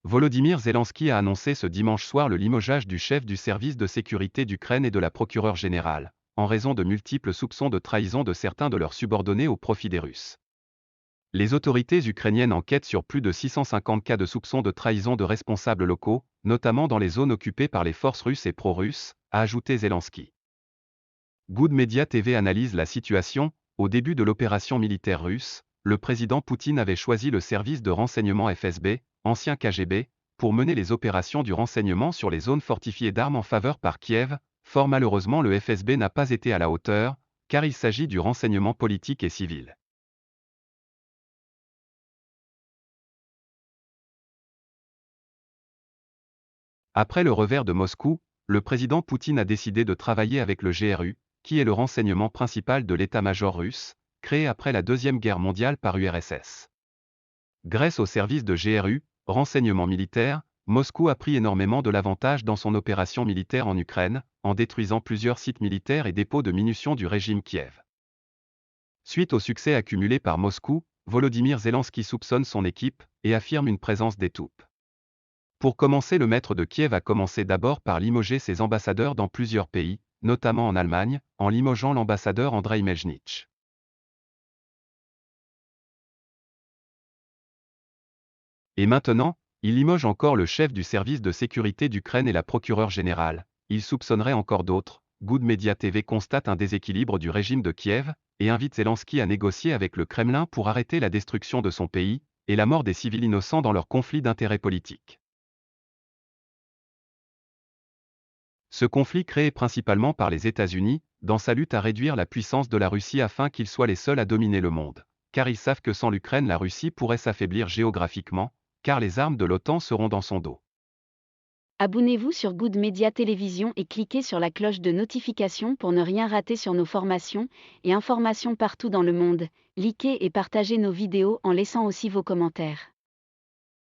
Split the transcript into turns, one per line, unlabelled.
Volodymyr Zelensky a annoncé ce dimanche soir le limogeage du chef du service de sécurité d'Ukraine et de la procureure générale, en raison de multiples soupçons de trahison de certains de leurs subordonnés au profit des Russes. Les autorités ukrainiennes enquêtent sur plus de 650 cas de soupçons de trahison de responsables locaux, notamment dans les zones occupées par les forces russes et pro-russes, a ajouté Zelensky. Good Media TV analyse la situation. Au début de l'opération militaire russe, le président Poutine avait choisi le service de renseignement FSB, ancien KGB, pour mener les opérations du renseignement sur les zones fortifiées d'armes en faveur par Kiev. Fort malheureusement, le FSB n'a pas été à la hauteur, car il s'agit du renseignement politique et civil. Après le revers de Moscou, le président Poutine a décidé de travailler avec le GRU, qui est le renseignement principal de l'état-major russe, créé après la Deuxième Guerre mondiale par URSS. Grâce au service de GRU, renseignement militaire, Moscou a pris énormément de l'avantage dans son opération militaire en Ukraine, en détruisant plusieurs sites militaires et dépôts de munitions du régime Kiev. Suite au succès accumulé par Moscou, Volodymyr Zelensky soupçonne son équipe et affirme une présence des troupes. Pour commencer, le maître de Kiev a commencé d'abord par limoger ses ambassadeurs dans plusieurs pays, notamment en Allemagne, en limogeant l'ambassadeur Andrei Melnitch. Et maintenant, il limoge encore le chef du service de sécurité d'Ukraine et la procureure générale. Il soupçonnerait encore d'autres. Good Media TV constate un déséquilibre du régime de Kiev et invite Zelensky à négocier avec le Kremlin pour arrêter la destruction de son pays et la mort des civils innocents dans leur conflit d'intérêts politiques. Ce conflit créé principalement par les États-Unis, dans sa lutte à réduire la puissance de la Russie afin qu'ils soient les seuls à dominer le monde, car ils savent que sans l'Ukraine la Russie pourrait s'affaiblir géographiquement, car les armes de l'OTAN seront dans son dos.
Abonnez-vous sur Good Media Télévision et cliquez sur la cloche de notification pour ne rien rater sur nos formations et informations partout dans le monde. Likez et partagez nos vidéos en laissant aussi vos commentaires.